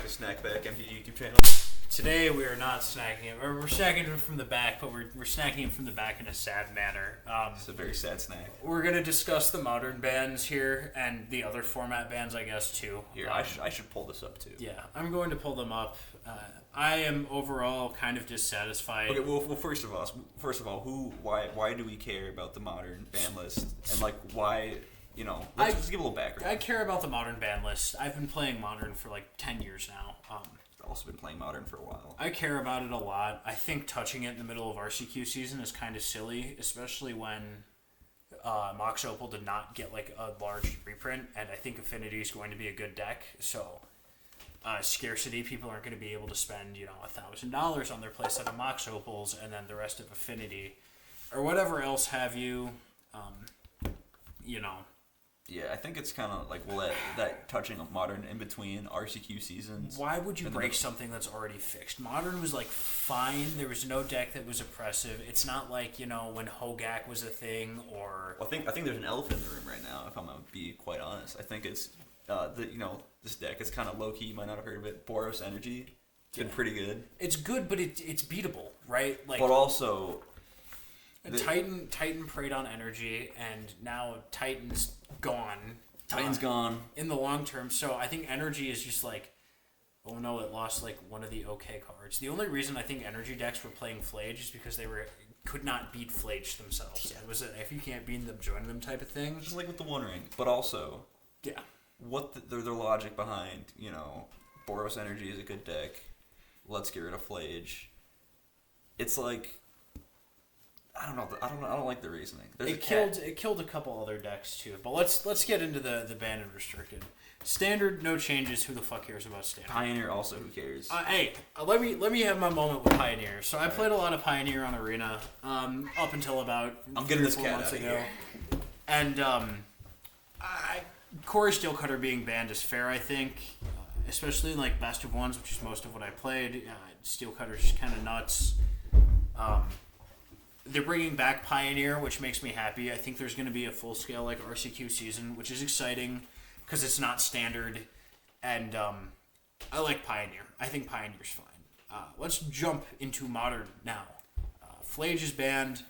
to Snack Back MTG YouTube channel. Today we are not snacking it. We're snacking it from the back, but we're snacking it from the back in a sad manner. It's a very sad snack. We're going to discuss the modern bans here and the other format bans, I guess, too. Here, I should pull this up, too. Yeah, I'm going to pull them up. I am overall kind of dissatisfied. Okay, well, first of all, why do we care about the modern ban list? And, like, why, let's just give a little background. I care about the modern ban list. I've been playing modern for, 10 years now. I've also been playing modern for a while. I care about it a lot. I think touching it in the middle of RCQ season is kind of silly, especially when Mox Opal did not get a large reprint, and I think Affinity is going to be a good deck. So scarcity, people aren't going to be able to spend $1,000 on their playset of Mox Opals, and then the rest of Affinity or whatever else have you. Yeah, I think it's kind of like that touching of modern in between RCQ seasons. Why would you break something that's already fixed? Modern was fine. There was no deck that was oppressive. It's not like when Hogak was a thing or. Well, I think there's an elephant in the room right now. If I'm gonna be quite honest, I think it's this deck. It's kind of low key. You might not have heard of it. Boros Energy. It's been pretty good. It's good, but it's beatable, right? But also. Titan preyed on energy, and now Titan's gone. Titan's gone. In the long term, so I think energy is just oh no, it lost one of the okay cards. The only reason I think energy decks were playing Flage is because they could not beat Flage themselves. Yeah. It was if you can't beat them, join them type of thing. Just like with the One Ring, but also, yeah, what their logic behind Boros Energy is a good deck. Let's get rid of Flage. It's like. I don't like the reasoning. It killed a couple other decks too. But let's get into the banned and restricted. Standard, no changes. Who the fuck cares about standard? Pioneer also, who cares? Let me have my moment with Pioneer. So I played a lot of Pioneer on Arena up until about I'm getting this 4 cat months out of ago. here. And Core Steelcutter being banned is fair, I think. Especially in Best of Ones, which is most of what I played. Steelcutter's just kind of nuts. They're bringing back Pioneer, which makes me happy. I think there's going to be a full-scale RCQ season, which is exciting because it's not standard. And I like Pioneer. I think Pioneer's fine. Let's jump into Modern now. Flage is banned.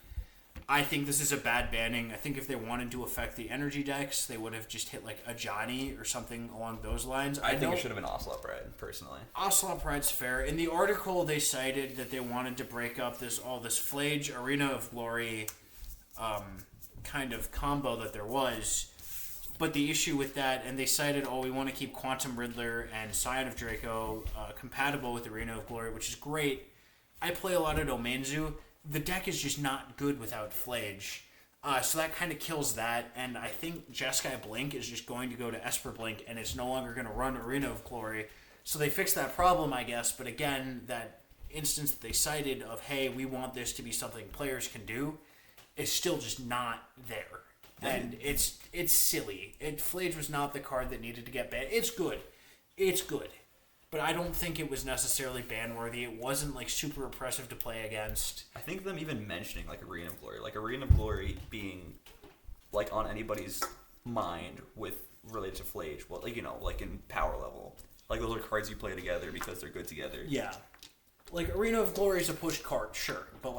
I think this is a bad banning. I think if they wanted to affect the energy decks, they would have just hit a Johnny or something along those lines. I think it should have been Ocelot Pride, personally. Ocelot Pride's fair. In the article, they cited that they wanted to break up this Flage Arena of Glory kind of combo that there was. But the issue with that, and they cited, we want to keep Quantum Riddler and Scion of Draco compatible with Arena of Glory, which is great. I play a lot of Domain Zoo. The deck is just not good without Flage. So that kind of kills that, and I think Jeskai Blink is just going to go to Esper Blink, and it's no longer going to run Arena of Glory. So they fixed that problem, I guess, but again, that instance that they cited of, hey, we want this to be something players can do, is still just not there. And it's silly. Flage was not the card that needed to get banned. It's good. But I don't think it was necessarily ban-worthy. It wasn't super oppressive to play against. I think them even mentioning Arena of Glory, Arena of Glory being on anybody's mind with related to Flage, well, in power level, those are cards you play together because they're good together. Yeah, Arena of Glory is a push card, sure, but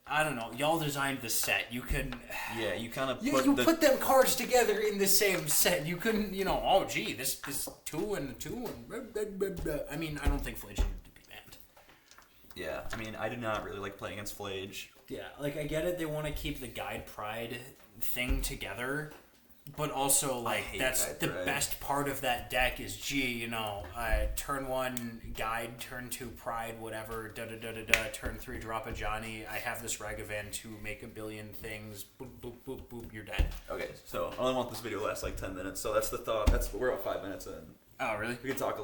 I don't know. Y'all designed the set. You can. Yeah, you kind of put them cards together in the same set. You couldn't. This 2 and 2 and. I mean, I don't think Flage needed to be banned. Yeah, I mean, I did not really like playing against Flage. Yeah, I get it. They want to keep the Guide Pride thing together, but also that's the best part of that deck is turn 1 Guide, turn 2 Pride, whatever, turn 3 drop a Johnny. I have this Ragavan to make a billion things. Boop boop boop boop. You're dead. Okay, so I only want this video to last 10 minutes. So that's the thought. We're at 5 minutes in. Oh really? We can talk a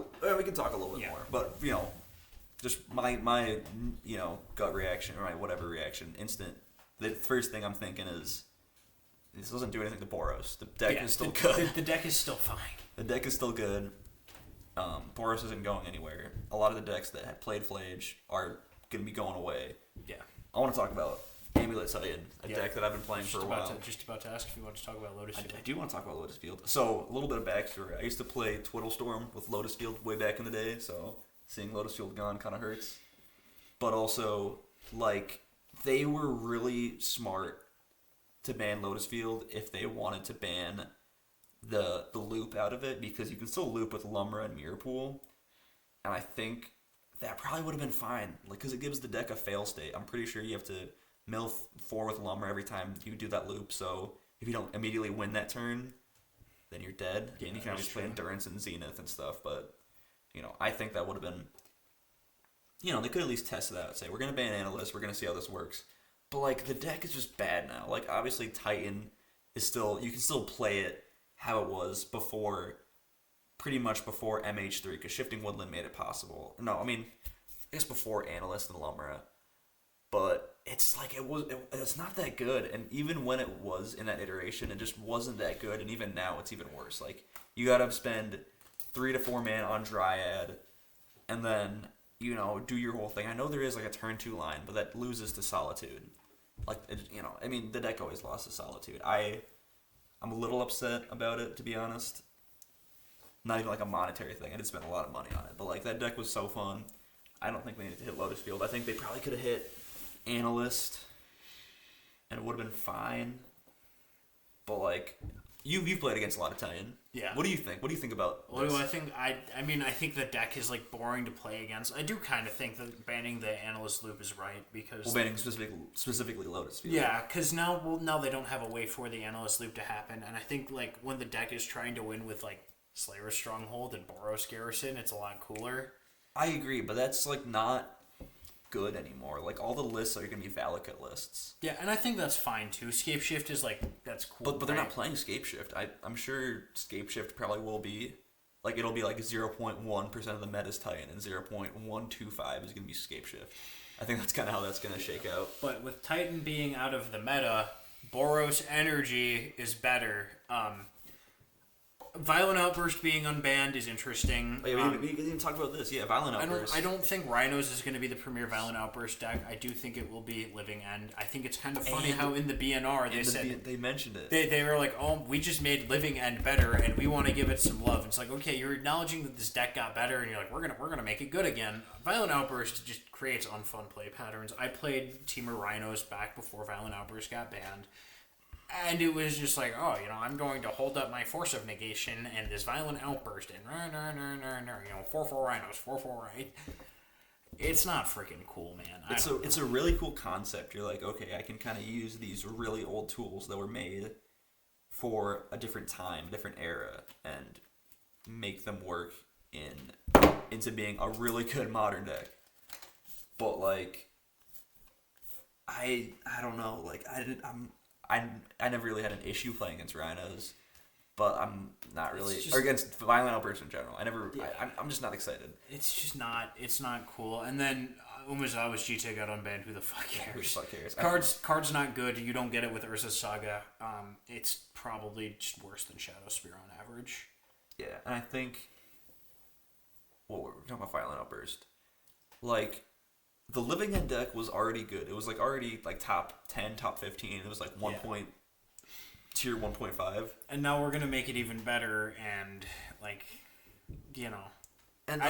little bit more, but just my gut reaction or my whatever reaction, instant. The first thing I'm thinking is. This doesn't do anything to Boros. The deck is still good. The deck is still fine. The deck is still good. Boros isn't going anywhere. A lot of the decks that had played Flage are going to be going away. Yeah. I want to talk about Amulet Titan, a deck that I've been playing for a while. Just about to ask if you want to talk about Lotus Field. I do want to talk about Lotus Field. So, a little bit of backstory. I used to play Twiddlestorm with Lotus Field way back in the day, so seeing Lotus Field gone kind of hurts. But also, like, they were really smart to ban Lotus Field if they wanted to ban the loop out of it, because you can still loop with Lumra and Mirror Pool, and I think that probably would have been fine, like, because it gives the deck a fail state. I'm pretty sure you have to mill 4 with Lumra every time you do that loop, so if you don't immediately win that turn, then you're dead, and you can always play Endurance and Zenith and stuff, but, I think that would have been, they could at least test it out, say, we're going to ban Analyst, we're going to see how this works. But, like, the deck is just bad now. Like, obviously, Titan is still... You can still play it how it was before... Pretty much before MH3, because Shifting Woodland made it possible. No, I mean, I guess before Analyst and Lumra. But it's like, it's not that good. And even when it was in that iteration, it just wasn't that good. And even now, it's even worse. Like, you gotta spend 3 to 4 mana on Dryad, and then, do your whole thing. I know there is, like, a turn 2 line, but that loses to Solitude. Like, I mean, the deck always lost to Solitude. I'm a little upset about it, to be honest. Not even like a monetary thing. I did spend a lot of money on it. But, like, that deck was so fun. I don't think they needed to hit Lotus Field. I think they probably could have hit Analyst, and it would have been fine. But, like, you've played against a lot of Titan. Yeah. What do you think? What do you think about What this? do I think? I think the deck is, like, boring to play against. I do kind of think that banning the Analyst loop is right, because... Well, banning specifically Lotus Field. Yeah, because now they don't have a way for the Analyst loop to happen, and I think, like, when the deck is trying to win with, like, Slayer's Stronghold and Boros Garrison, it's a lot cooler. I agree, but that's, like, not good anymore. Like, all the lists are going to be Valakut lists. Yeah, and I think that's fine, too. Scapeshift is, like, that's cool. But they're not playing Scapeshift. I'm sure Scapeshift probably will be, like, it'll be, like, 0.1% of the meta's Titan, and 0.125 is going to be Scapeshift. I think that's kind of how that's going to shake out. But with Titan being out of the meta, Boros Energy is better. Violent Outburst being unbanned is interesting. We didn't even talk about this. Yeah, Violent Outburst. I don't think Rhinos is going to be the premier Violent Outburst deck. I do think it will be Living End. I think it's kind of funny how in the BNR they said... They mentioned it. They were like, oh, we just made Living End better, and we want to give it some love. It's like, okay, you're acknowledging that this deck got better, and you're like, we're gonna make it good again. Violent Outburst just creates unfun play patterns. I played Teamer Rhinos back before Violent Outburst got banned. And it was just like, oh, I'm going to hold up my Force of Negation and this Violent Outburst and 4/4 Rhinos, 4/4 right. It's not freaking cool, man. It's a really cool concept. You're like, okay, I can kind of use these really old tools that were made for a different time, different era, and make them work into being a really good modern deck. But, like, I don't know, like, I never really had an issue playing against Rhinos, but I'm not really, or against Violent Outbursts in general. I'm just not excited. It's not cool. And then Umezawa's GT got unbanned. Who the fuck cares? Who the fuck cares? Card's not good. You don't get it with Urza's Saga. It's probably just worse than Shadow Spear on average. Yeah, and I think, we're talking about Violent Outburst. Like, the Living End deck was already good. It was like already like top 10, top 15. It was like tier 1.5. And now we're gonna make it even better, and like, And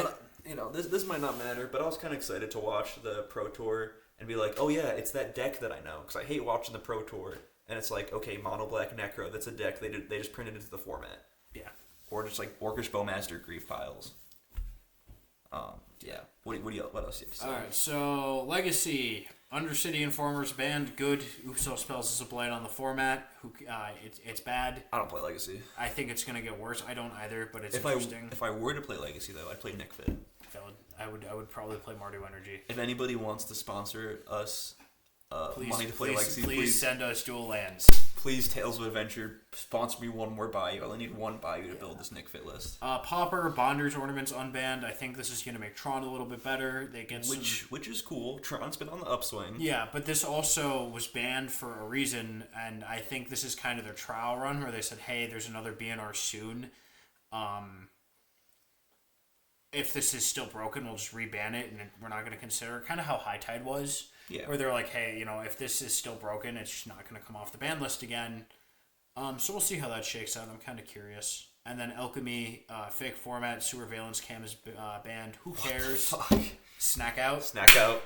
this might not matter, but I was kind of excited to watch the Pro Tour and be like, oh yeah, it's that deck that I know, because I hate watching the Pro Tour and it's like, okay, Mono Black Necro, that's a deck they just printed into the format. Yeah. Or just like Orcish Bowmaster Grief Piles. Yeah. What else do you have to say? Alright, so Legacy. Undercity Informers banned. Good. Uso Spells is a blight on the format. It's bad. I don't play Legacy. I think it's going to get worse. I don't either, but it's interesting. If I were to play Legacy, though, I'd play Nick Fit. Valid. I would probably play Mardu Energy. If anybody wants to sponsor us money to play Legacy, please send us dual lands. Please, Tales of Adventure, sponsor me one more Bayou. I only need one Bayou to build this Nick Fit list. Pauper, Bonders Ornaments unbanned. I think this is going to make Tron a little bit better. They get which is cool. Tron's been on the upswing. Yeah, but this also was banned for a reason, and I think this is kind of their trial run where they said, hey, there's another BNR soon. If this is still broken, we'll just reban it, and we're not going to consider it. Kind of how High Tide was. Yeah. Or they're like, hey, if this is still broken, it's just not going to come off the ban list again. So we'll see how that shakes out. I'm kind of curious. And then Alchemy, fake format, sewer valence cam is banned. Who cares? Fuck. Snack out. Snack out.